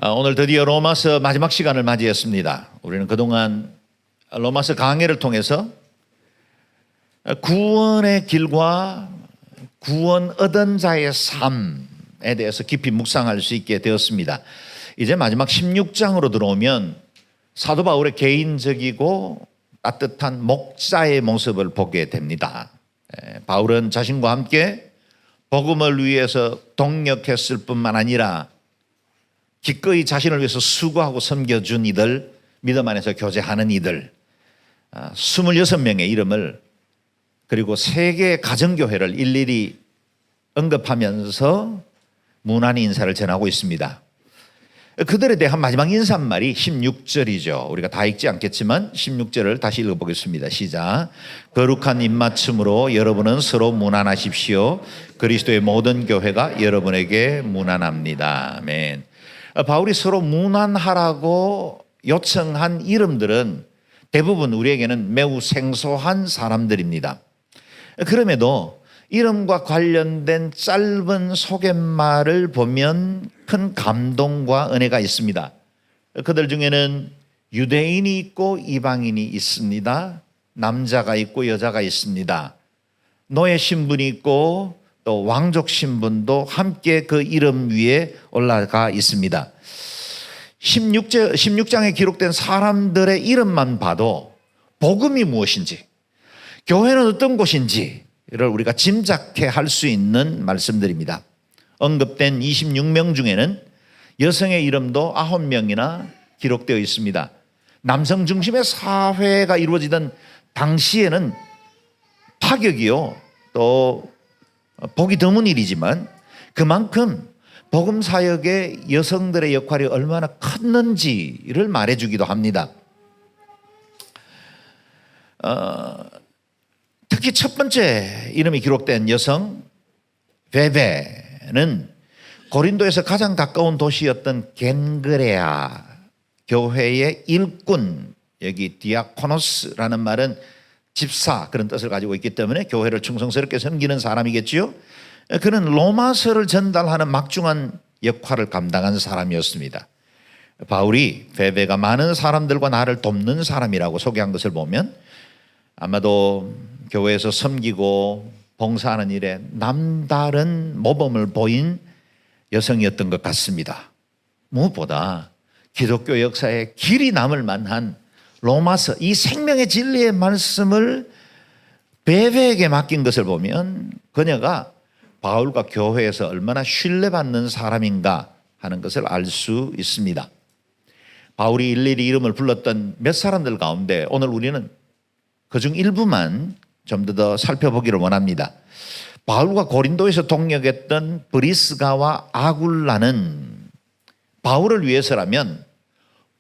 오늘 드디어 로마서 마지막 시간을 맞이했습니다. 우리는 그동안 로마서 강해를 통해서 구원의 길과 구원 얻은 자의 삶에 대해서 깊이 묵상할 수 있게 되었습니다. 이제 마지막 16장으로 들어오면 사도 바울의 개인적이고 따뜻한 목자의 모습을 보게 됩니다. 바울은 자신과 함께 복음을 위해서 동력했을 뿐만 아니라 기꺼이 자신을 위해서 수고하고 섬겨준 이들, 믿음 안에서 교제하는 이들 26명의 이름을, 그리고 3개의 가정교회를 일일이 언급하면서 무난히 인사를 전하고 있습니다. 그들에 대한 마지막 인사말이 16절이죠. 우리가 다 읽지 않겠지만 16절을 다시 읽어보겠습니다. 시작. 거룩한 입맞춤으로 여러분은 서로 무난하십시오. 그리스도의 모든 교회가 여러분에게 무난합니다. 아멘. 바울이 서로 무난하라고 요청한 이름들은 대부분 우리에게는 매우 생소한 사람들입니다. 그럼에도 이름과 관련된 짧은 소개말을 보면 큰 감동과 은혜가 있습니다. 그들 중에는 유대인이 있고 이방인이 있습니다. 남자가 있고 여자가 있습니다. 노예 신분이 있고 또 왕족 신분도 함께 그 이름 위에 올라가 있습니다. 16장에 기록된 사람들의 이름만 봐도 복음이 무엇인지, 교회는 어떤 곳인지를 우리가 짐작해 할 수 있는 말씀들입니다. 언급된 26명 중에는 여성의 이름도 9명이나 기록되어 있습니다. 남성 중심의 사회가 이루어지던 당시에는 파격이요, 또 보기 드문 일이지만 그만큼 복음 사역의 여성들의 역할이 얼마나 컸는지를 말해주기도 합니다. 특히 첫 번째 이름이 기록된 여성 베베는 고린도에서 가장 가까운 도시였던 겐그레아 교회의 일꾼, 여기 디아코노스라는 말은 집사, 그런 뜻을 가지고 있기 때문에 교회를 충성스럽게 섬기는 사람이겠지요. 그는 로마서를 전달하는 막중한 역할을 감당한 사람이었습니다. 바울이 베베가 많은 사람들과 나를 돕는 사람이라고 소개한 것을 보면 아마도 교회에서 섬기고 봉사하는 일에 남다른 모범을 보인 여성이었던 것 같습니다. 무엇보다 기독교 역사에 길이 남을 만한 로마서, 이 생명의 진리의 말씀을 베베에게 맡긴 것을 보면 그녀가 바울과 교회에서 얼마나 신뢰받는 사람인가 하는 것을 알 수 있습니다. 바울이 일일이 이름을 불렀던 몇 사람들 가운데 오늘 우리는 그중 일부만 좀 더 살펴보기를 원합니다. 바울과 고린도에서 동역했던 브리스가와 아굴라는 바울을 위해서라면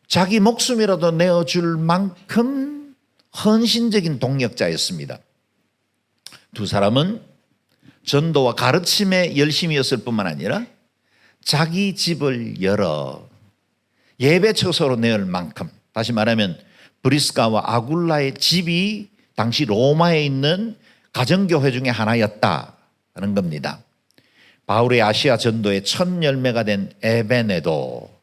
자기 목숨이라도 내어줄 만큼 헌신적인 동역자였습니다. 두 사람은 전도와 가르침에 열심이었을 뿐만 아니라 자기 집을 열어 예배 처소로 내을 만큼, 다시 말하면 브리스가와 아굴라의 집이 당시 로마에 있는 가정교회 중에 하나였다는 겁니다. 바울의 아시아 전도의 첫 열매가 된 에베네도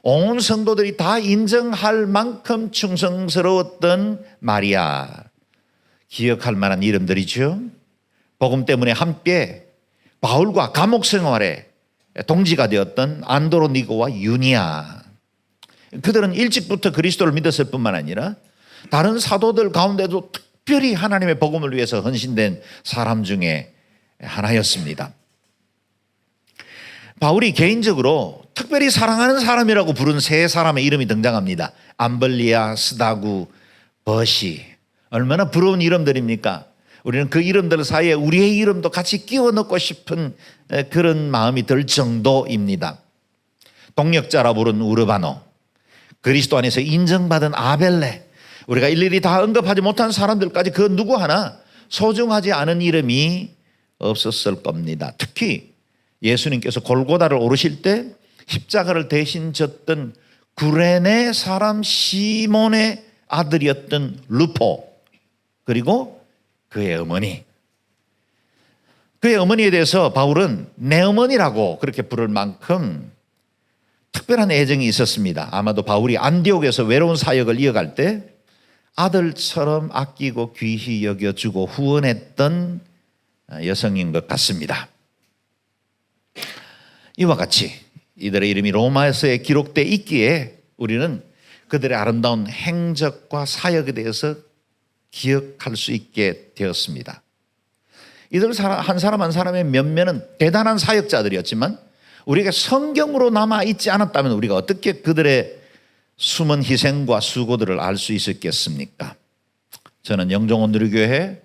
온 성도들이 다 인정할 만큼 충성스러웠던 마리아, 기억할 만한 이름들이죠. 복음 때문에 함께 바울과 감옥 생활에 동지가 되었던 안드로니고와 유니아, 그들은 일찍부터 그리스도를 믿었을 뿐만 아니라 다른 사도들 가운데도 특별히 하나님의 복음을 위해서 헌신된 사람 중에 하나였습니다. 바울이 개인적으로 특별히 사랑하는 사람이라고 부른 3사람의 이름이 등장합니다. 암블리아, 스다구, 버시. 얼마나 부러운 이름들입니까? 우리는 그 이름들 사이에 우리의 이름도 같이 끼워 넣고 싶은 그런 마음이 들 정도입니다. 동역자라 부른 우르바노, 그리스도 안에서 인정받은 아벨레, 우리가 일일이 다 언급하지 못한 사람들까지 그 누구 하나 소중하지 않은 이름이 없었을 겁니다. 특히 예수님께서 골고다를 오르실 때 십자가를 대신 졌던 구레네 사람 시몬의 아들이었던 루포, 그리고 그의 어머니, 그의 어머니에 대해서 바울은 내 어머니라고 그렇게 부를 만큼 특별한 애정이 있었습니다. 아마도 바울이 안디옥에서 외로운 사역을 이어갈 때 아들처럼 아끼고 귀히 여겨주고 후원했던 여성인 것 같습니다. 이와 같이 이들의 이름이 로마서에 기록되어 있기에 우리는 그들의 아름다운 행적과 사역에 대해서 기억할 수 있게 되었습니다. 이들 한 사람 한 사람의 면면은 대단한 사역자들이었지만 우리에게 성경으로 남아있지 않았다면 우리가 어떻게 그들의 숨은 희생과 수고들을 알 수 있었겠습니까? 저는 영종온누리교회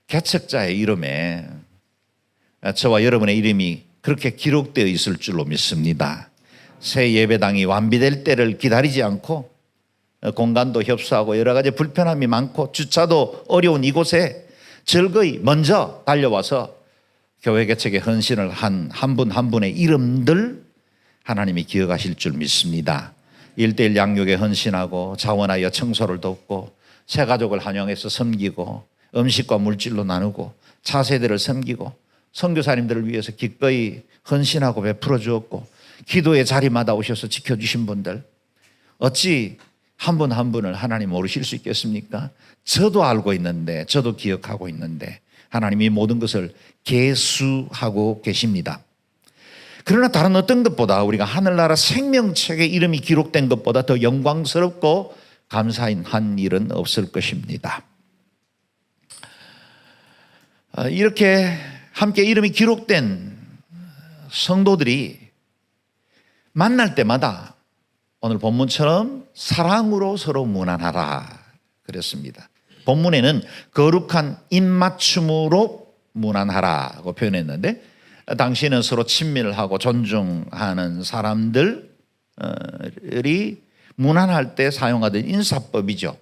개척자의 이름에 저와 여러분의 이름이 그렇게 기록되어 있을 줄로 믿습니다. 새 예배당이 완비될 때를 기다리지 않고 공간도 협소하고 여러 가지 불편함이 많고 주차도 어려운 이곳에 즐거이 먼저 달려와서 교회 개척에 헌신을 한 한 분 한 분의 이름들 하나님이 기억하실 줄 믿습니다. 1:1 양육에 헌신하고 자원하여 청소를 돕고 새가족을 환영해서 섬기고 음식과 물질로 나누고 차세대를 섬기고 선교사님들을 위해서 기꺼이 헌신하고 베풀어 주었고 기도의 자리마다 오셔서 지켜주신 분들 어찌 한 분 한 분을 하나님 모르실 수 있겠습니까? 저도 알고 있는데 저도 기억하고 있는데 하나님이 모든 것을 계수하고 계십니다. 그러나 다른 어떤 것보다 우리가 하늘나라 생명책에 이름이 기록된 것보다 더 영광스럽고 감사한 일은 없을 것입니다. 이렇게 함께 이름이 기록된 성도들이 만날 때마다 오늘 본문처럼 사랑으로 서로 문안하라 그랬습니다. 본문에는 거룩한 입맞춤으로 문안하라고 표현했는데 당시에는 서로 친밀하고 존중하는 사람들이 문안할 때 사용하던 인사법이죠.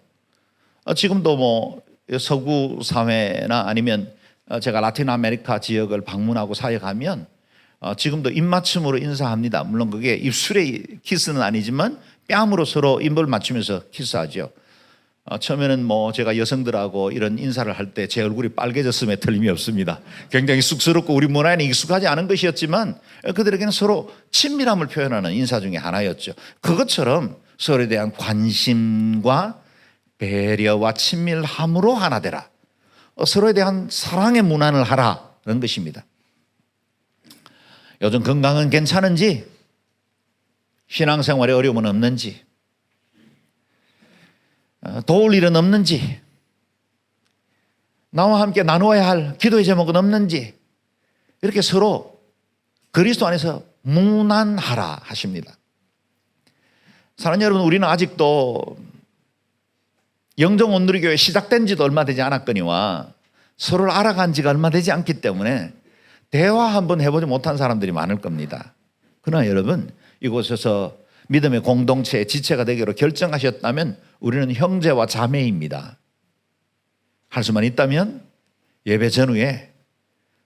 지금도 뭐 서구 사회나 아니면 제가 라틴 아메리카 지역을 방문하고 사역하면 지금도 입맞춤으로 인사합니다. 물론 그게 입술의 키스는 아니지만 뺨으로 서로 입을 맞추면서 키스하죠. 처음에는 뭐 제가 여성들하고 이런 인사를 할 때 제 얼굴이 빨개졌음에 틀림이 없습니다. 굉장히 쑥스럽고 우리 문화에는 익숙하지 않은 것이었지만 그들에게는 서로 친밀함을 표현하는 인사 중에 하나였죠. 그것처럼 서로에 대한 관심과 배려와 친밀함으로 하나 되라. 서로에 대한 사랑의 문안을 하라는 것입니다. 요즘 건강은 괜찮은지, 신앙생활에 어려움은 없는지, 도울 일은 없는지, 나와 함께 나누어야 할 기도의 제목은 없는지 이렇게 서로 그리스도 안에서 문안하라 하십니다. 사랑하는 여러분, 우리는 아직도 영종온누리교회 시작된 지도 얼마 되지 않았거니와 서로를 알아간 지가 얼마 되지 않기 때문에 대화 한번 해보지 못한 사람들이 많을 겁니다. 그러나 여러분, 이곳에서 믿음의 공동체의 지체가 되기로 결정하셨다면 우리는 형제와 자매입니다. 할 수만 있다면 예배 전후에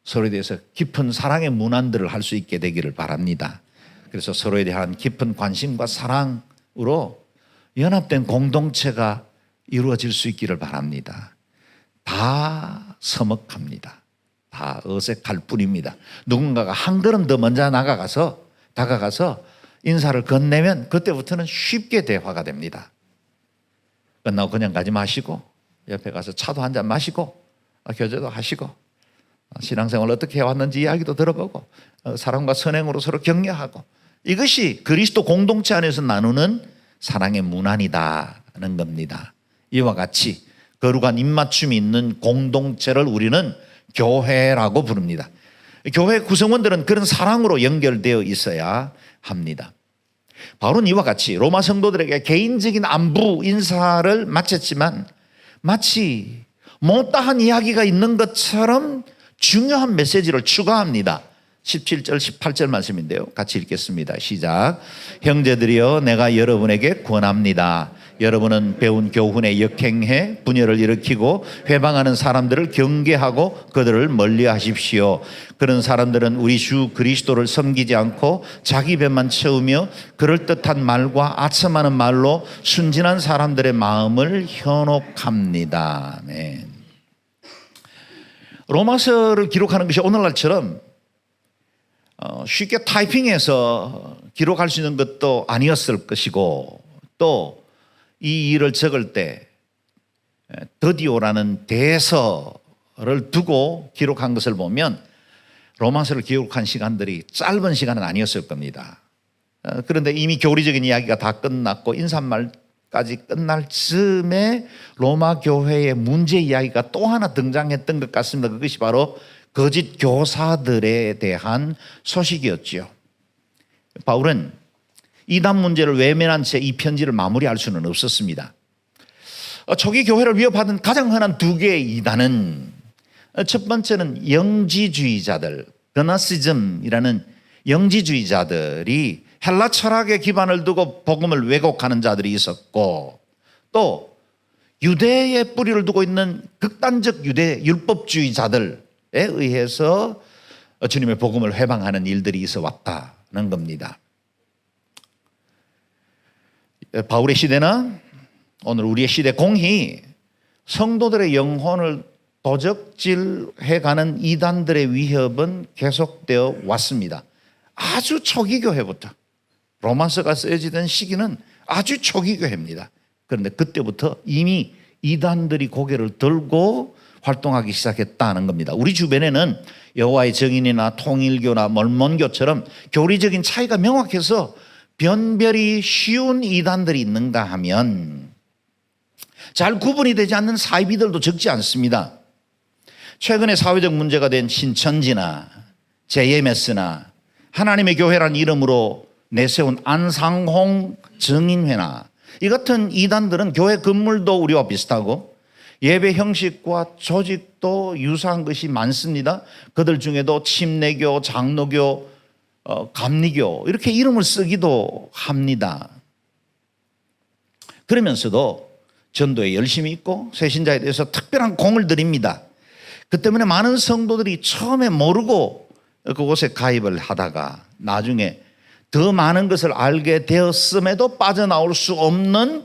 서로에 대해서 깊은 사랑의 문안들을 할 수 있게 되기를 바랍니다. 그래서 서로에 대한 깊은 관심과 사랑으로 연합된 공동체가 이루어질 수 있기를 바랍니다. 다 서먹합니다. 다 어색할 뿐입니다. 누군가가 한 걸음 더 먼저 다가가서 인사를 건네면 그때부터는 쉽게 대화가 됩니다. 끝나고 그냥 가지 마시고 옆에 가서 차도 한잔 마시고 교제도 하시고 신앙생활 어떻게 해왔는지 이야기도 들어보고 사랑과 선행으로 서로 격려하고 이것이 그리스도 공동체 안에서 나누는 사랑의 문안이다는 겁니다. 이와 같이 거룩한 입맞춤이 있는 공동체를 우리는 교회라고 부릅니다. 교회 구성원들은 그런 사랑으로 연결되어 있어야 합니다. 바울은 이와 같이 로마 성도들에게 개인적인 안부 인사를 마쳤지만 마치 못다한 이야기가 있는 것처럼 중요한 메시지를 추가합니다. 17절 18절 말씀인데요, 같이 읽겠습니다. 시작. 형제들이여, 내가 여러분에게 권합니다. 여러분은 배운 교훈에 역행해 분열을 일으키고 회방하는 사람들을 경계하고 그들을 멀리하십시오. 그런 사람들은 우리 주 그리스도를 섬기지 않고 자기 배만 채우며 그럴듯한 말과 아첨하는 말로 순진한 사람들의 마음을 현혹합니다. 아멘. 로마서를 기록하는 것이 오늘날처럼 쉽게 타이핑해서 기록할 수 있는 것도 아니었을 것이고, 또 이 일을 적을 때 더디오라는 대서를 두고 기록한 것을 보면 로마서를 기록한 시간들이 짧은 시간은 아니었을 겁니다. 그런데 이미 교리적인 이야기가 다 끝났고 인사말까지 끝날 즈음에 로마 교회의 문제 이야기가 또 하나 등장했던 것 같습니다. 그것이 바로 거짓 교사들에 대한 소식이었지요. 바울은 이단 문제를 외면한 채 이 편지를 마무리할 수는 없었습니다. 초기 교회를 위협하던 가장 흔한 두 개의 이단은, 첫 번째는 영지주의자들, 그나시즘이라는 영지주의자들이 헬라 철학의 기반을 두고 복음을 왜곡하는 자들이 있었고, 또 유대의 뿌리를 두고 있는 극단적 유대 율법주의자들에 의해서 주님의 복음을 회방하는 일들이 있어 왔다는 겁니다. 바울의 시대나 오늘 우리의 시대 공히 성도들의 영혼을 도적질해가는 이단들의 위협은 계속되어 왔습니다. 아주 초기 교회부터, 로마서가 쓰여지던 시기는 아주 초기 교회입니다. 그런데 그때부터 이미 이단들이 고개를 들고 활동하기 시작했다는 겁니다. 우리 주변에는 여호와의 증인이나 통일교나 몰몬교처럼 교리적인 차이가 명확해서 변별이 쉬운 이단들이 있는가 하면 잘 구분이 되지 않는 사이비들도 적지 않습니다. 최근에 사회적 문제가 된 신천지나 JMS나 하나님의 교회란 이름으로 내세운 안상홍 증인회나 이 같은 이단들은 교회 건물도 우리와 비슷하고 예배 형식과 조직도 유사한 것이 많습니다. 그들 중에도 침례교, 장로교, 감리교 이렇게 이름을 쓰기도 합니다. 그러면서도 전도에 열심히 있고 새신자에 대해서 특별한 공을 들입니다. 그 때문에 많은 성도들이 처음에 모르고 그곳에 가입을 하다가 나중에 더 많은 것을 알게 되었음에도 빠져나올 수 없는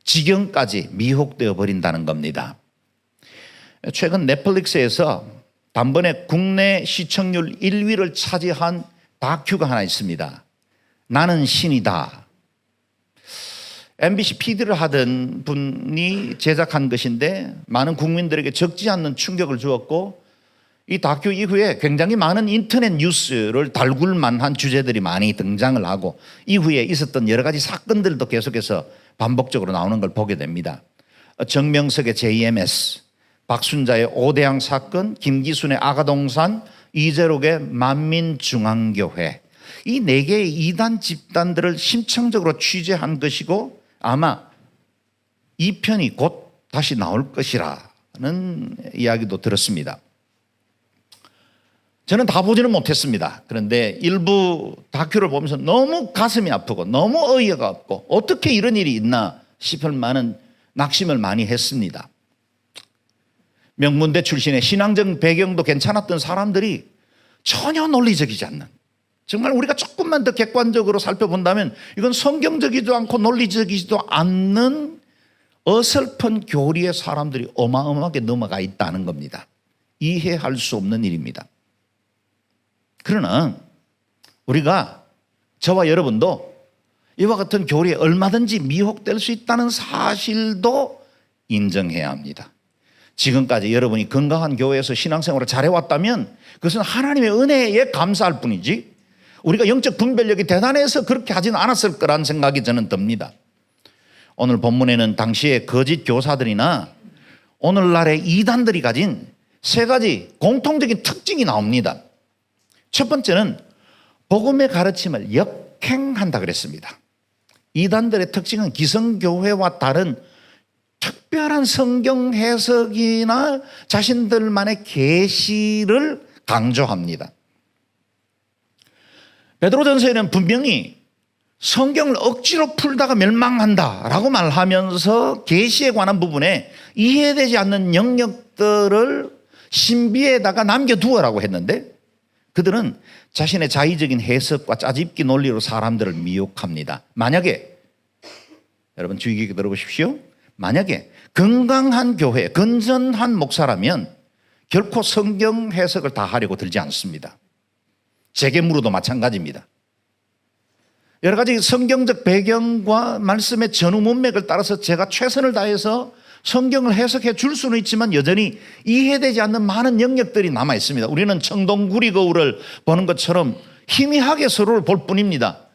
지경까지 미혹되어 버린다는 겁니다. 최근 넷플릭스에서 단번에 국내 시청률 1위를 차지한 다큐가 하나 있습니다. 나는 신이다. MBC PD를 하던 분이 제작한 것인데 많은 국민들에게 적지 않는 충격을 주었고, 이 다큐 이후에 굉장히 많은 인터넷 뉴스를 달굴 만한 주제들이 많이 등장을 하고 이후에 있었던 여러 가지 사건들도 계속해서 반복적으로 나오는 걸 보게 됩니다. 정명석의 JMS, 박순자의 오대양 사건, 김기순의 아가동산, 이재록의 만민중앙교회, 이 네 개의 이단 집단들을 심층적으로 취재한 것이고 아마 이 편이 곧 다시 나올 것이라는 이야기도 들었습니다. 저는 다 보지는 못했습니다. 그런데 일부 다큐를 보면서 너무 가슴이 아프고 너무 어이가 없고 어떻게 이런 일이 있나 싶을 만한 낙심을 많이 했습니다. 명문대 출신의 신앙적 배경도 괜찮았던 사람들이 전혀 논리적이지 않는, 정말 우리가 조금만 더 객관적으로 살펴본다면 이건 성경적이지도 않고 논리적이지도 않는 어설픈 교리의 사람들이 어마어마하게 넘어가 있다는 겁니다. 이해할 수 없는 일입니다. 그러나 우리가, 저와 여러분도 이와 같은 교리에 얼마든지 미혹될 수 있다는 사실도 인정해야 합니다. 지금까지 여러분이 건강한 교회에서 신앙생활을 잘해왔다면 그것은 하나님의 은혜에 감사할 뿐이지 우리가 영적 분별력이 대단해서 그렇게 하지는 않았을 거라는 생각이 저는 듭니다. 오늘 본문에는 당시의 거짓 교사들이나 오늘날의 이단들이 가진 세 가지 공통적인 특징이 나옵니다. 첫 번째는 복음의 가르침을 역행한다 그랬습니다. 이단들의 특징은 기성교회와 다른 특별한 성경 해석이나 자신들만의 계시를 강조합니다. 베드로전서에는 분명히 성경을 억지로 풀다가 멸망한다라고 말하면서 계시에 관한 부분에 이해되지 않는 영역들을 신비에다가 남겨두어라고 했는데 그들은 자신의 자의적인 해석과 짜집기 논리로 사람들을 미혹합니다. 만약에, 여러분 주의 깊게 들어보십시오. 만약에 건강한 교회, 건전한 목사라면 결코 성경 해석을 다 하려고 들지 않습니다. 재개물어도 마찬가지입니다. 여러 가지 성경적 배경과 말씀의 전후 문맥을 따라서 제가 최선을 다해서 성경을 해석해 줄 수는 있지만 여전히 이해되지 않는 많은 영역들이 남아 있습니다. 우리는 청동구리 거울을 보는 것처럼 희미하게 서로를 볼 뿐입니다.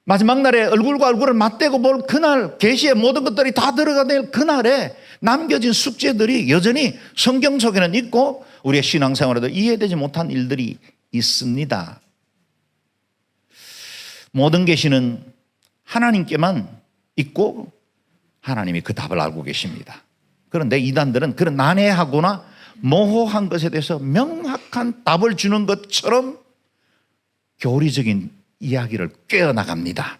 마지막 날에 얼굴과 얼굴을 맞대고 볼 그날, 계시의 모든 것들이 다 들어가는 그날에 남겨진 숙제들이 여전히 성경 속에는 있고 우리의 신앙생활에도 이해되지 못한 일들이 있습니다. 모든 계시는 하나님께만 있고 하나님이 그 답을 알고 계십니다. 그런데 이단들은 그런 난해하거나 모호한 것에 대해서 명확한 답을 주는 것처럼 교리적인 이야기를 꿰어나갑니다.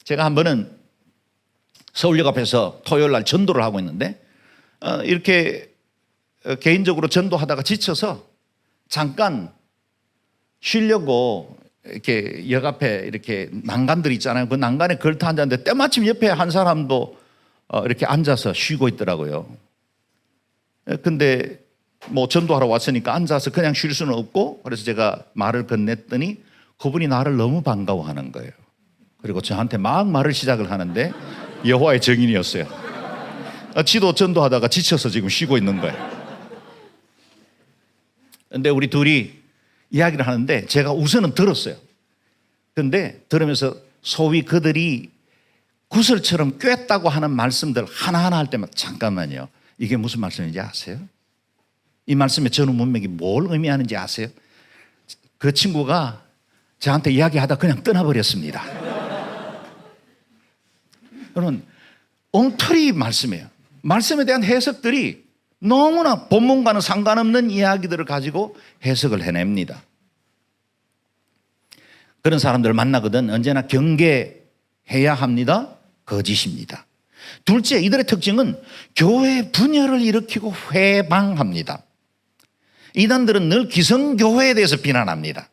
제가 한 번은 서울역 앞에서 토요일 날 전도를 하고 있는데 이렇게 개인적으로 전도하다가 지쳐서 잠깐 쉬려고 이렇게 역 앞에 이렇게 난간들 있잖아요. 그 난간에 걸터 앉았는데 때마침 옆에 한 사람도 이렇게 앉아서 쉬고 있더라고요. 근데 뭐 전도하러 왔으니까 앉아서 그냥 쉴 수는 없고 그래서 제가 말을 건넸더니 그분이 나를 너무 반가워하는 거예요. 그리고 저한테 막 말을 시작을 하는데 여호와의 증인이었어요. 지도 전도하다가 지쳐서 지금 쉬고 있는 거예요. 근데 우리 둘이 이야기를 하는데 제가 우선은 들었어요. 근데 들으면서 소위 그들이 구슬처럼 꿰었다고 하는 말씀들 하나하나 할 때마다 잠깐만요. 이게 무슨 말씀인지 아세요? 이 말씀의 전후 문맥이 뭘 의미하는지 아세요? 그 친구가 저한테 이야기하다 그냥 떠나버렸습니다. 여러분, 엉터리 말씀이에요. 말씀에 대한 해석들이 너무나 본문과는 상관없는 이야기들을 가지고 해석을 해냅니다. 그런 사람들을 만나거든 언제나 경계해야 합니다. 거짓입니다. 둘째, 이들의 특징은 교회 분열을 일으키고 회방합니다. 이단들은 늘 기성교회에 대해서 비난합니다.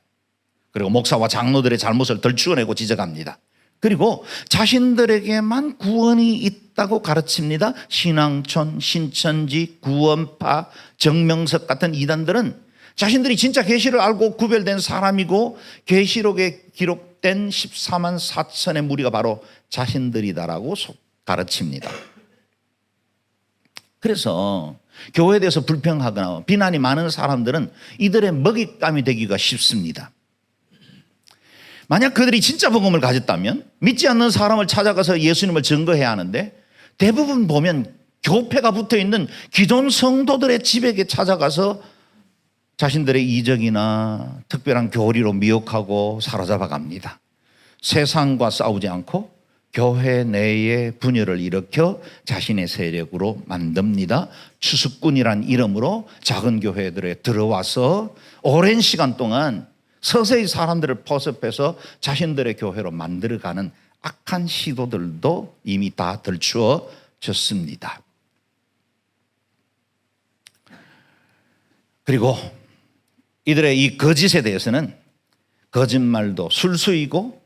그리고 목사와 장로들의 잘못을 덜추어내고 지적합니다. 그리고 자신들에게만 구원이 있다고 가르칩니다. 신앙촌, 신천지, 구원파, 정명석 같은 이단들은 자신들이 진짜 계시를 알고 구별된 사람이고 계시록에 기록된 14만 4천의 무리가 바로 자신들이다라고 가르칩니다. 그래서 교회에 대해서 불평하거나 비난이 많은 사람들은 이들의 먹잇감이 되기가 쉽습니다. 만약 그들이 진짜 복음을 가졌다면 믿지 않는 사람을 찾아가서 예수님을 증거해야 하는데 대부분 보면 교패가 붙어있는 기존 성도들의 집에 찾아가서 자신들의 이적이나 특별한 교리로 미혹하고 사로잡아 갑니다. 세상과 싸우지 않고 교회 내에 분열을 일으켜 자신의 세력으로 만듭니다. 추수꾼이란 이름으로 작은 교회들에 들어와서 오랜 시간 동안 서서히 사람들을 포섭해서 자신들의 교회로 만들어가는 악한 시도들도 이미 다 들추어졌습니다. 그리고 이들의 이 거짓에 대해서는 거짓말도 술수이고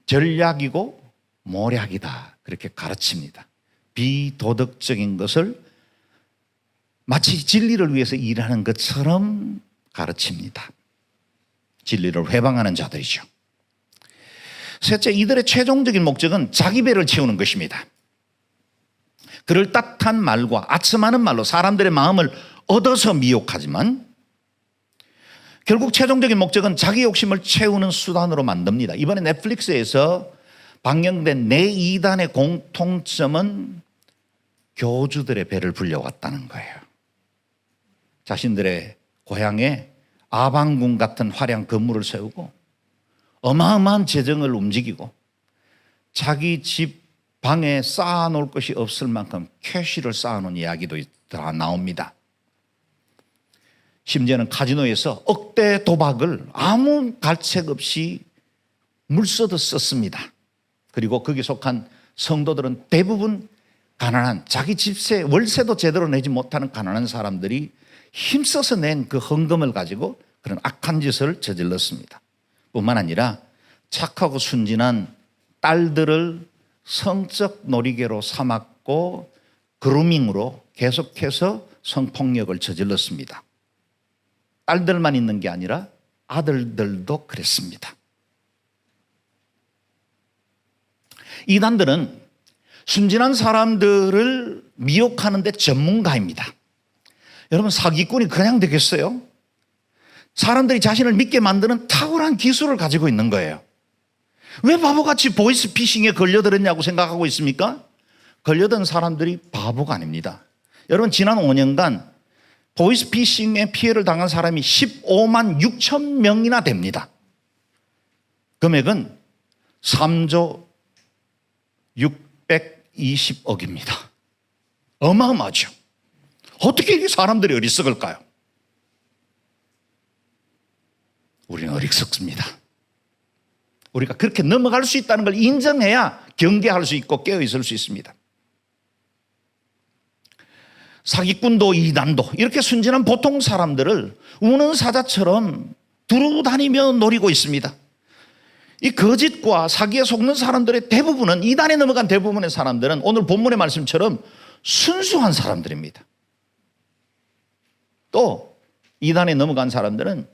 전략이고 모략이다 그렇게 가르칩니다. 비도덕적인 것을 마치 진리를 위해서 일하는 것처럼 가르칩니다. 진리를 회방하는 자들이죠. 셋째, 이들의 최종적인 목적은 자기 배를 채우는 것입니다. 그럴듯한 말과 아첨하는 말로 사람들의 마음을 얻어서 미혹하지만 결국 최종적인 목적은 자기 욕심을 채우는 수단으로 만듭니다. 이번에 넷플릭스에서 방영된 내 이단의 공통점은 교주들의 배를 불려왔다는 거예요. 자신들의 고향에 아방궁 같은 화려한 건물을 세우고 어마어마한 재정을 움직이고 자기 집 방에 쌓아놓을 것이 없을 만큼 캐시를 쌓아놓은 이야기도 다 나옵니다. 심지어는 카지노에서 억대 도박을 아무 갈책 없이 물써도 썼습니다. 그리고 거기 속한 성도들은 대부분 가난한 자기 집세 월세도 제대로 내지 못하는 가난한 사람들이 힘써서 낸 그 헌금을 가지고 그런 악한 짓을 저질렀습니다. 뿐만 아니라 착하고 순진한 딸들을 성적 놀이개로 삼았고 그루밍으로 계속해서 성폭력을 저질렀습니다. 딸들만 있는 게 아니라 아들들도 그랬습니다. 이단들은 순진한 사람들을 미혹하는 데 전문가입니다. 여러분, 사기꾼이 그냥 되겠어요? 사람들이 자신을 믿게 만드는 탁월한 기술을 가지고 있는 거예요. 왜 바보같이 보이스피싱에 걸려들었냐고 생각하고 있습니까? 걸려든 사람들이 바보가 아닙니다. 여러분, 지난 5년간 보이스피싱에 피해를 당한 사람이 15만 6천 명이나 됩니다. 금액은 3조 620억입니다. 어마어마하죠. 어떻게 이 사람들이 어리석을까요? 우리는 어리석습니다. 우리가 그렇게 넘어갈 수 있다는 걸 인정해야 경계할 수 있고 깨어 있을 수 있습니다. 사기꾼도 이단도 이렇게 순진한 보통 사람들을 우는 사자처럼 두루 다니며 노리고 있습니다. 이 거짓과 사기에 속는 사람들의 대부분은, 이단에 넘어간 대부분의 사람들은 오늘 본문의 말씀처럼 순수한 사람들입니다. 또 이단에 넘어간 사람들은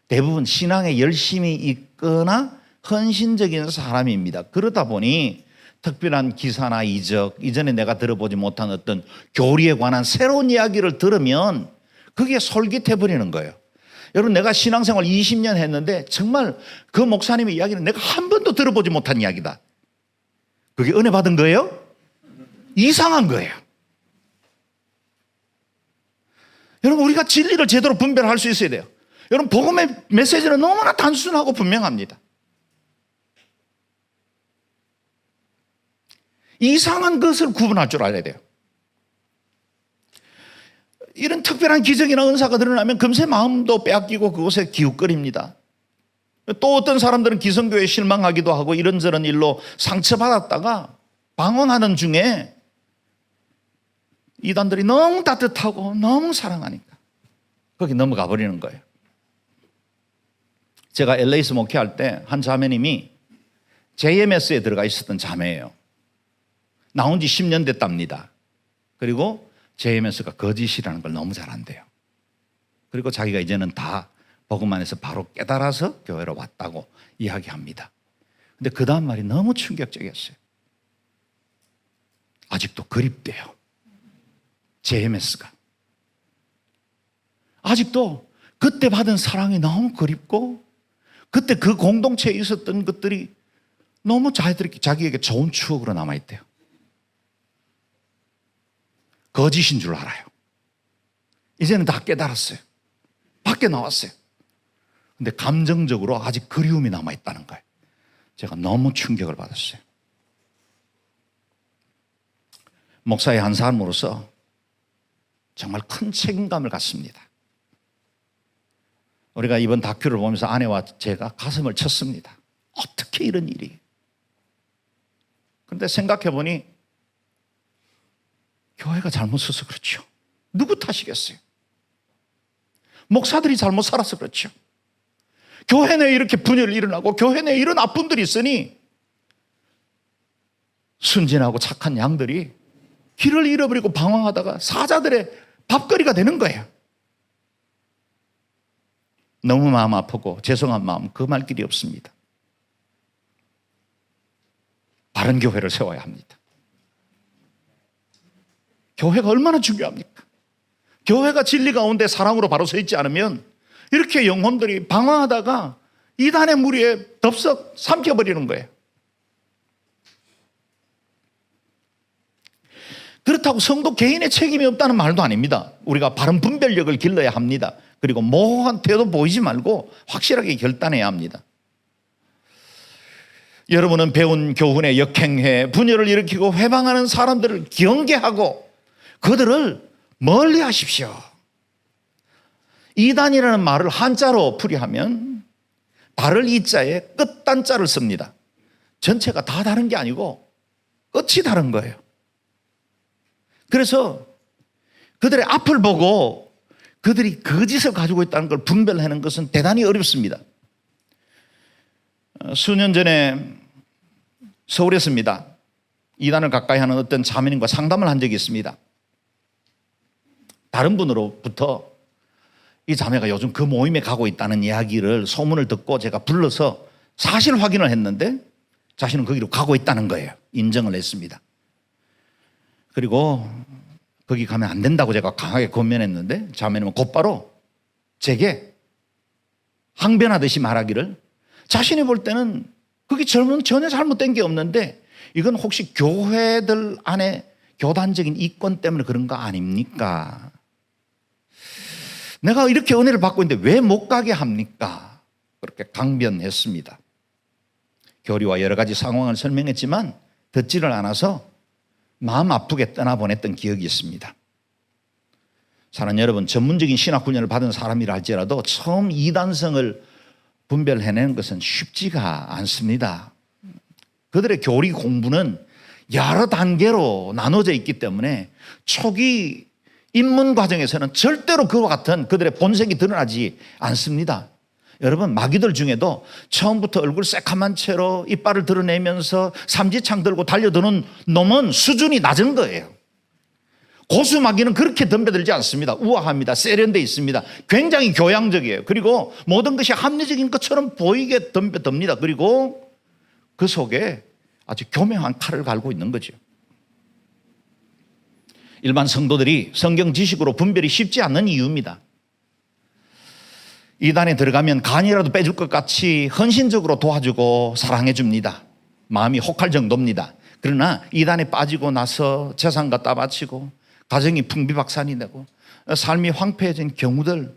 대부분 신앙에 열심히 있거나 헌신적인 사람입니다. 그러다 보니 특별한 기사나 이적, 이전에 내가 들어보지 못한 어떤 교리에 관한 새로운 이야기를 들으면 그게 솔깃해버리는 거예요. 여러분, 내가 신앙생활 20년 했는데 정말 그 목사님의 이야기는 내가 한 번도 들어보지 못한 이야기다. 그게 은혜 받은 거예요? 이상한 거예요. 여러분, 우리가 진리를 제대로 분별할 수 있어야 돼요. 여러분, 복음의 메시지는 너무나 단순하고 분명합니다. 이상한 것을 구분할 줄 알아야 돼요. 이런 특별한 기적이나 은사가 드러나면 금세 마음도 빼앗기고 그곳에 기웃거립니다. 또 어떤 사람들은 기성교회에 실망하기도 하고 이런저런 일로 상처받았다가 방황하는 중에 이단들이 너무 따뜻하고 너무 사랑하니까 거기 넘어가 버리는 거예요. 제가 LA에서 목회할 때 한 자매님이 JMS에 들어가 있었던 자매예요. 나온 지 10년 됐답니다. 그리고 JMS가 거짓이라는 걸 너무 잘 안대요. 그리고 자기가 이제는 다 복음 안에서 바로 깨달아서 교회로 왔다고 이야기합니다. 근데 그 다음 말이 너무 충격적이었어요. 아직도 그립대요. JMS가. 아직도 그때 받은 사랑이 너무 그립고 그때 그 공동체에 있었던 것들이 너무 자기에게 좋은 추억으로 남아있대요. 거짓인 줄 알아요. 이제는 다 깨달았어요. 밖에 나왔어요. 근데 감정적으로 아직 그리움이 남아있다는 거예요. 제가 너무 충격을 받았어요. 목사의 한 사람으로서 정말 큰 책임감을 갖습니다. 우리가 이번 다큐를 보면서 아내와 제가 가슴을 쳤습니다. 어떻게 이런 일이. 그런데 생각해 보니 교회가 잘못서서 그렇죠. 누구 탓이겠어요? 목사들이 잘못 살아서 그렇죠. 교회 내에 이렇게 분열이 일어나고 교회 내에 이런 아픔들이 있으니 순진하고 착한 양들이 길을 잃어버리고 방황하다가 사자들의 밥거리가 되는 거예요. 너무 마음 아프고 죄송한 마음 그 말 길이 없습니다. 바른 교회를 세워야 합니다. 교회가 얼마나 중요합니까? 교회가 진리 가운데 사랑으로 바로 서 있지 않으면 이렇게 영혼들이 방황하다가 이단의 무리에 덥석 삼켜버리는 거예요. 그렇다고 성도 개인의 책임이 없다는 말도 아닙니다. 우리가 바른 분별력을 길러야 합니다. 그리고 모호한 태도 보이지 말고 확실하게 결단해야 합니다. 여러분은 배운 교훈에 역행해 분열을 일으키고 회방하는 사람들을 경계하고 그들을 멀리 하십시오. 이단이라는 말을 한자로 풀이하면 다를 이자에 끝단자를 씁니다. 전체가 다 다른 게 아니고 끝이 다른 거예요. 그래서 그들의 앞을 보고 그들이 거짓을 가지고 있다는 걸 분별하는 것은 대단히 어렵습니다. 수년 전에 서울에서입니다. 이단을 가까이 하는 어떤 자매님과 상담을 한 적이 있습니다. 다른 분으로부터 이 자매가 요즘 그 모임에 가고 있다는 이야기를 소문을 듣고 제가 불러서 사실 확인을 했는데 자신은 거기로 가고 있다는 거예요. 인정을 했습니다. 그리고 거기 가면 안 된다고 제가 강하게 권면했는데 자매는 곧바로 제게 항변하듯이 말하기를 자신이 볼 때는 거기 젊은 전혀 잘못된 게 없는데 이건 혹시 교회들 안에 교단적인 이권 때문에 그런 거 아닙니까? 내가 이렇게 은혜를 받고 있는데 왜 못 가게 합니까? 그렇게 강변했습니다. 교리와 여러 가지 상황을 설명했지만 듣지를 않아서 마음 아프게 떠나보냈던 기억이 있습니다. 사랑하는 여러분, 전문적인 신학 훈련을 받은 사람이라 할지라도 처음 이단성을 분별해내는 것은 쉽지가 않습니다. 그들의 교리 공부는 여러 단계로 나눠져 있기 때문에 초기 입문 과정에서는 절대로 그와 같은 그들의 본색이 드러나지 않습니다. 여러분, 마귀들 중에도 처음부터 얼굴 새카만 채로 이빨을 드러내면서 삼지창 들고 달려드는 놈은 수준이 낮은 거예요. 고수 마귀는 그렇게 덤벼들지 않습니다. 우아합니다. 세련되어 있습니다. 굉장히 교양적이에요. 그리고 모든 것이 합리적인 것처럼 보이게 덤벼듭니다. 그리고 그 속에 아주 교묘한 칼을 갈고 있는 거죠. 일반 성도들이 성경 지식으로 분별이 쉽지 않는 이유입니다. 이단에 들어가면 간이라도 빼줄 것 같이 헌신적으로 도와주고 사랑해 줍니다. 마음이 혹할 정도입니다. 그러나 이단에 빠지고 나서 재산 갖다 바치고 가정이 풍비박산이 되고 삶이 황폐해진 경우들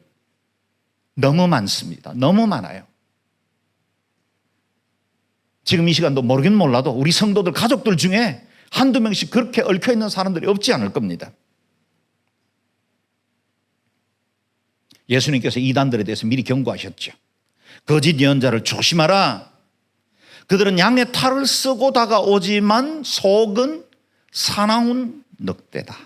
너무 많습니다. 너무 많아요. 지금 이 시간도 모르긴 몰라도 우리 성도들 가족들 중에 한두 명씩 그렇게 얽혀있는 사람들이 없지 않을 겁니다. 예수님께서 이단들에 대해서 미리 경고하셨죠. 거짓 예언자를 조심하라. 그들은 양의 탈을 쓰고 다가오지만 속은 사나운 늑대다.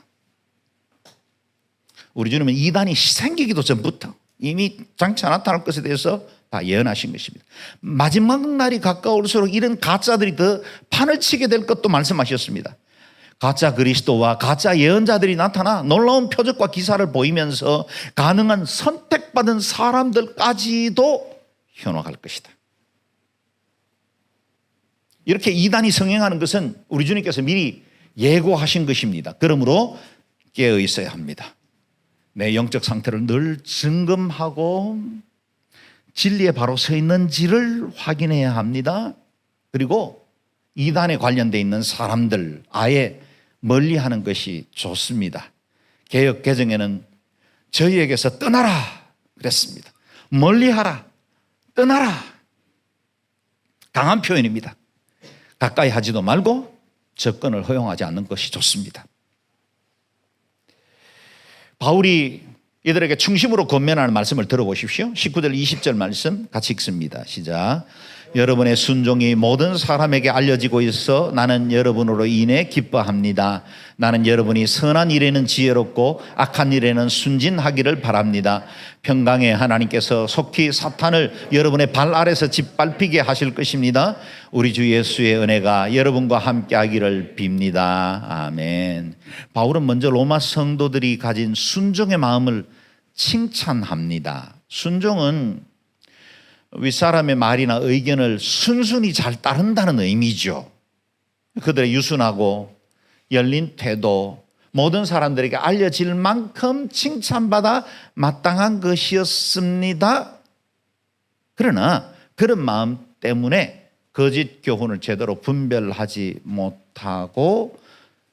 우리 주님은 이단이 생기기도 전부터 이미 장차 나타날 것에 대해서 다 예언하신 것입니다. 마지막 날이 가까울수록 이런 가짜들이 더 판을 치게 될 것도 말씀하셨습니다. 가짜 그리스도와 가짜 예언자들이 나타나 놀라운 표적과 기사를 보이면서 가능한 선택받은 사람들까지도 현혹할 것이다. 이렇게 이단이 성행하는 것은 우리 주님께서 미리 예고하신 것입니다. 그러므로 깨어 있어야 합니다. 내 영적 상태를 늘 점검하고 진리에 바로 서 있는지를 확인해야 합니다. 그리고 이단에 관련되어 있는 사람들 아예 멀리하는 것이 좋습니다. 개역 개정에는 저희에게서 떠나라 그랬습니다. 멀리하라, 떠나라. 강한 표현입니다. 가까이 하지도 말고 접근을 허용하지 않는 것이 좋습니다. 바울이 이들에게 충심으로 권면하는 말씀을 들어보십시오. 19절 20절 말씀 같이 읽습니다. 시작. 여러분의 순종이 모든 사람에게 알려지고 있어 나는 여러분으로 인해 기뻐합니다. 나는 여러분이 선한 일에는 지혜롭고 악한 일에는 순진하기를 바랍니다. 평강의 하나님께서 속히 사탄을 여러분의 발 아래서 짓밟히게 하실 것입니다. 우리 주 예수의 은혜가 여러분과 함께 하기를 빕니다. 아멘. 바울은 먼저 로마 성도들이 가진 순종의 마음을 칭찬합니다. 순종은 윗사람의 말이나 의견을 순순히 잘 따른다는 의미죠. 그들의 유순하고 열린 태도, 모든 사람들에게 알려질 만큼 칭찬받아 마땅한 것이었습니다. 그러나 그런 마음 때문에 거짓 교훈을 제대로 분별하지 못하고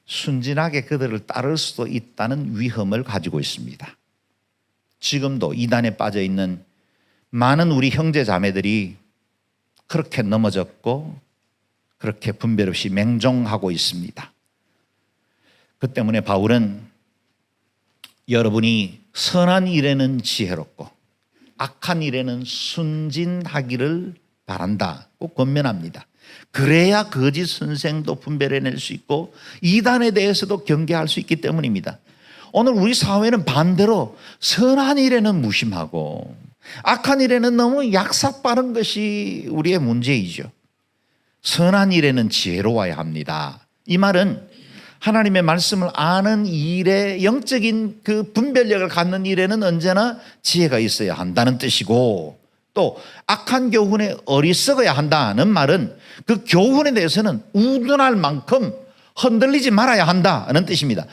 순진하게 그들을 따를 수도 있다는 위험을 가지고 있습니다. 지금도 이단에 빠져 있는 많은 우리 형제 자매들이 그렇게 넘어졌고 그렇게 분별 없이 맹종하고 있습니다. 그 때문에 바울은 여러분이 선한 일에는 지혜롭고 악한 일에는 순진하기를 바란다고 권면합니다. 그래야 거짓 선생도 분별해낼 수 있고 이단에 대해서도 경계할 수 있기 때문입니다. 오늘 우리 사회는 반대로 선한 일에는 무심하고 악한 일에는 너무 약삭빠른 것이 우리의 문제이죠. 선한 일에는 지혜로워야 합니다. 이 말은 하나님의 말씀을 아는 일에 영적인 그 분별력을 갖는 일에는 언제나 지혜가 있어야 한다는 뜻이고, 또 악한 교훈에 어리석어야 한다는 말은 그 교훈에 대해서는 우둔할 만큼 흔들리지 말아야 한다는 뜻입니다.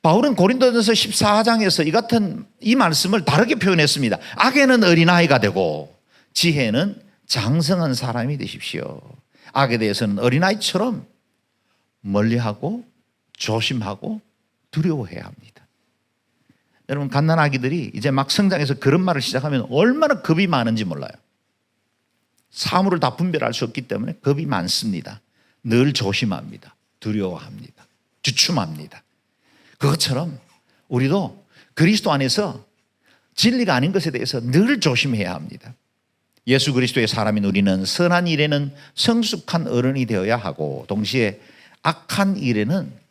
바울은 고린도전서 14장에서 이 말씀을 다르게 표현했습니다. 악에는 어린아이가 되고 지혜는 장성한 사람이 되십시오. 악에 대해서는 어린아이처럼 멀리하고 조심하고 두려워해야 합니다. 여러분, 갓난아기들이 이제 막 성장해서 그런 말을 시작하면 얼마나 겁이 많은지 몰라요. 사물을 다 분별할 수 없기 때문에 겁이 많습니다. 늘 조심합니다. 두려워합니다. 주춤합니다. 그것처럼 우리도 그리스도 안에서 진리가 아닌 것에 대해서 늘 조심해야 합니다. 예수 그리스도의 사람인 우리는 선한 일에는 성숙한 어른이 되어야 하고, 동시에 악한 일에는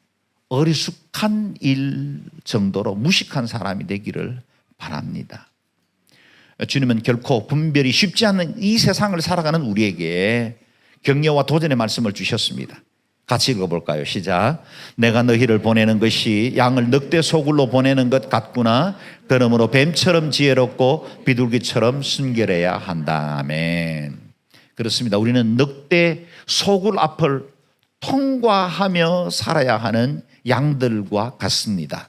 어리숙한 일 정도로 무식한 사람이 되기를 바랍니다. 주님은 결코 분별이 쉽지 않은 이 세상을 살아가는 우리에게 격려와 도전의 말씀을 주셨습니다. 같이 읽어볼까요? 시작. 내가 너희를 보내는 것이 양을 늑대 소굴로 보내는 것 같구나. 그러므로 뱀처럼 지혜롭고 비둘기처럼 순결해야 한다. 아멘. 그렇습니다. 우리는 늑대 소굴 앞을 통과하며 살아야 하는 양들과 같습니다.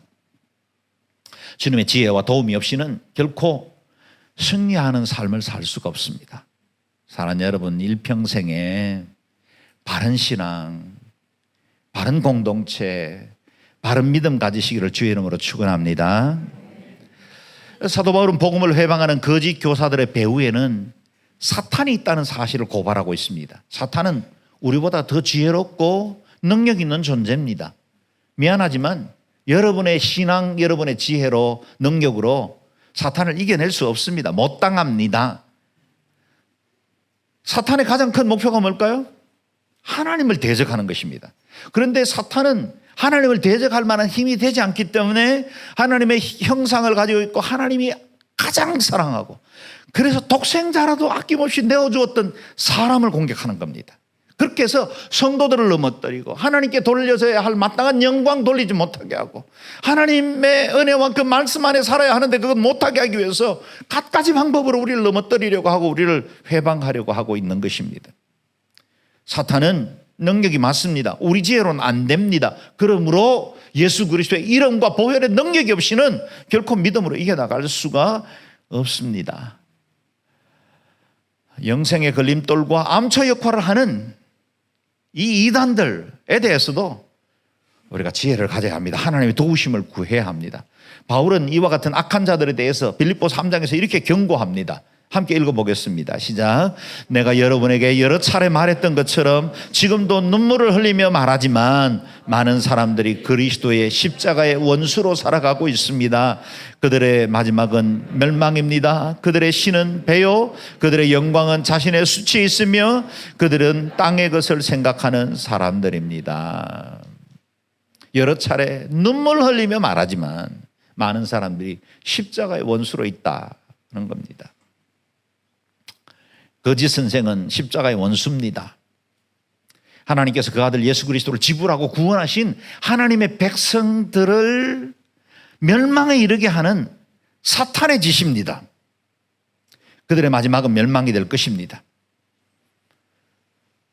주님의 지혜와 도움이 없이는 결코 승리하는 삶을 살 수가 없습니다. 사랑하는 여러분, 일평생에 바른 신앙, 바른 공동체, 바른 믿음 가지시기를 주의 이름으로 축원합니다. 사도 바울은 복음을 회방하는 거짓 교사들의 배후에는 사탄이 있다는 사실을 고발하고 있습니다. 사탄은 우리보다 더 지혜롭고 능력 있는 존재입니다. 미안하지만 여러분의 신앙, 여러분의 지혜로, 능력으로 사탄을 이겨낼 수 없습니다. 못 당합니다. 사탄의 가장 큰 목표가 뭘까요? 하나님을 대적하는 것입니다. 그런데 사탄은 하나님을 대적할 만한 힘이 되지 않기 때문에 하나님의 형상을 가지고 있고 하나님이 가장 사랑하고, 그래서 독생자라도 아낌없이 내어주었던 사람을 공격하는 겁니다. 그렇게 해서 성도들을 넘어뜨리고 하나님께 돌려져야 할 마땅한 영광 돌리지 못하게 하고, 하나님의 은혜와 그 말씀 안에 살아야 하는데 그것 못하게 하기 위해서 갖가지 방법으로 우리를 넘어뜨리려고 하고 우리를 회방하려고 하고 있는 것입니다. 사탄은 능력이 많습니다. 우리 지혜로는 안 됩니다. 그러므로 예수 그리스도의 이름과 보혈의 능력이 없이는 결코 믿음으로 이겨나갈 수가 없습니다. 영생의 걸림돌과 암초 역할을 하는 이 이단들에 대해서도 우리가 지혜를 가져야 합니다. 하나님의 도우심을 구해야 합니다. 바울은 이와 같은 악한 자들에 대해서 빌립보 3장에서 이렇게 경고합니다. 함께 읽어보겠습니다. 시작. 내가 여러분에게 여러 차례 말했던 것처럼 지금도 눈물을 흘리며 말하지만 많은 사람들이 그리스도의 십자가의 원수로 살아가고 있습니다. 그들의 마지막은 멸망입니다. 그들의 신은 배요, 그들의 영광은 자신의 수치에 있으며 그들은 땅의 것을 생각하는 사람들입니다. 여러 차례 눈물 흘리며 말하지만 많은 사람들이 십자가의 원수로 있다는 겁니다. 거짓 선생은 십자가의 원수입니다. 하나님께서 그 아들 예수 그리스도를 지불하고 구원하신 하나님의 백성들을 멸망에 이르게 하는 사탄의 짓입니다. 그들의 마지막은 멸망이 될 것입니다.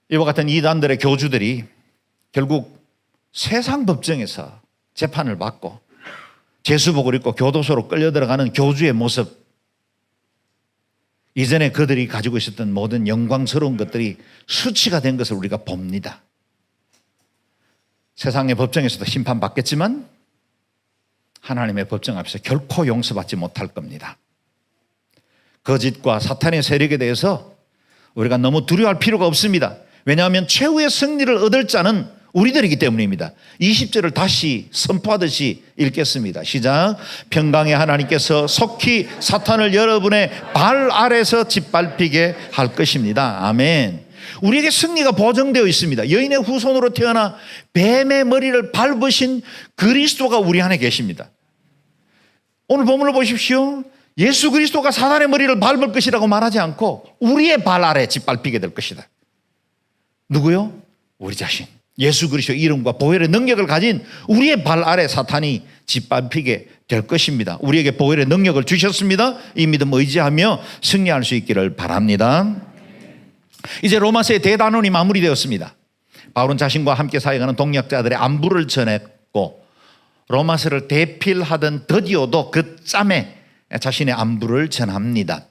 이와 같은 이단들의 교주들이 결국 세상 법정에서 재판을 받고 제수복을 입고 교도소로 끌려 들어가는 교주의 모습, 이전에 그들이 가지고 있었던 모든 영광스러운 것들이 수치가 된 것을 우리가 봅니다. 세상의 법정에서도 심판받겠지만 하나님의 법정 앞에서 결코 용서받지 못할 겁니다. 거짓과 사탄의 세력에 대해서 우리가 너무 두려워할 필요가 없습니다. 왜냐하면 최후의 승리를 얻을 자는 우리들이기 때문입니다. 20절을 다시 선포하듯이 읽겠습니다. 시작. 평강의 하나님께서 속히 사탄을 여러분의 발 아래서 짓밟히게 할 것입니다. 아멘. 우리에게 승리가 보장되어 있습니다. 여인의 후손으로 태어나 뱀의 머리를 밟으신 그리스도가 우리 안에 계십니다. 오늘 본문을 보십시오. 예수 그리스도가 사탄의 머리를 밟을 것이라고 말하지 않고 우리의 발 아래 짓밟히게 될 것이다. 누구요? 우리 자신. 예수 그리스도의 이름과 보혈의 능력을 가진 우리의 발 아래 사탄이 짓밟히게 될 것입니다. 우리에게 보혈의 능력을 주셨습니다. 이 믿음 의지하며 승리할 수 있기를 바랍니다. 이제 로마서의 대단원이 마무리되었습니다. 바울은 자신과 함께 사역하는 동역자들의 안부를 전했고, 로마서를 대필하던 드디어도 그 짬에 자신의 안부를 전합니다.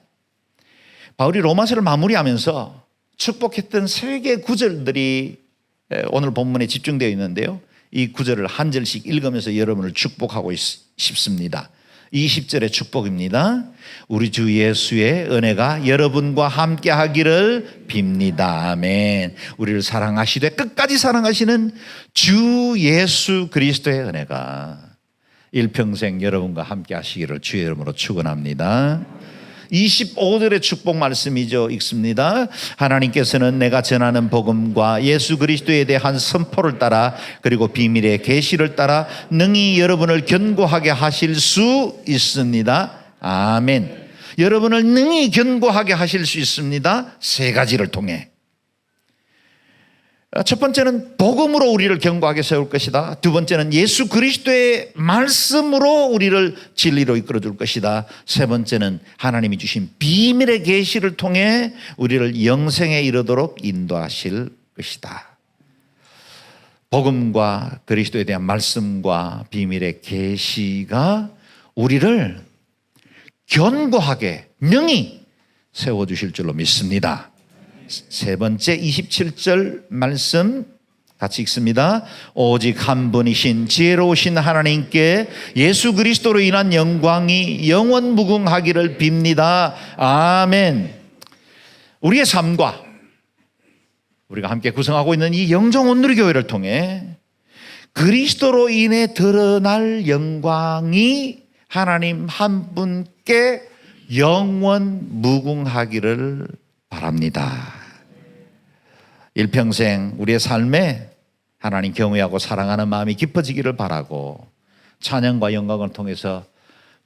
바울이 로마서를 마무리하면서 축복했던 세 개의 구절들이 오늘 본문에 집중되어 있는데요, 이 구절을 한 절씩 읽으면서 여러분을 축복하고 싶습니다. 20절의 축복입니다. 우리 주 예수의 은혜가 여러분과 함께 하기를 빕니다. 아멘. 우리를 사랑하시되 끝까지 사랑하시는 주 예수 그리스도의 은혜가 일평생 여러분과 함께 하시기를 주의 이름으로 축원합니다. 25절의 축복 말씀이죠. 읽습니다. 하나님께서는 내가 전하는 복음과 예수 그리스도에 대한 선포를 따라 그리고 비밀의 계시를 따라 능히 여러분을 견고하게 하실 수 있습니다. 아멘. 여러분을 능히 견고하게 하실 수 있습니다. 세 가지를 통해. 첫 번째는 복음으로 우리를 견고하게 세울 것이다. 두 번째는 예수 그리스도의 말씀으로 우리를 진리로 이끌어 줄 것이다. 세 번째는 하나님이 주신 비밀의 계시를 통해 우리를 영생에 이르도록 인도하실 것이다. 복음과 그리스도에 대한 말씀과 비밀의 계시가 우리를 견고하게 능히 세워주실 줄로 믿습니다. 세 번째 27절 말씀 같이 읽습니다. 오직 한 분이신 지혜로우신 하나님께 예수 그리스도로 인한 영광이 영원 무궁하기를 빕니다. 아멘. 우리의 삶과 우리가 함께 구성하고 있는 이 영정 온누리교회를 통해 그리스도로 인해 드러날 영광이 하나님 한 분께 영원 무궁하기를 바랍니다. 일평생 우리의 삶에 하나님 경외하고 사랑하는 마음이 깊어지기를 바라고, 찬양과 영광을 통해서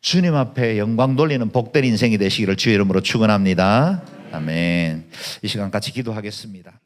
주님 앞에 영광 돌리는 복된 인생이 되시기를 주의 이름으로 축원합니다. 아멘. 이 시간 같이 기도하겠습니다.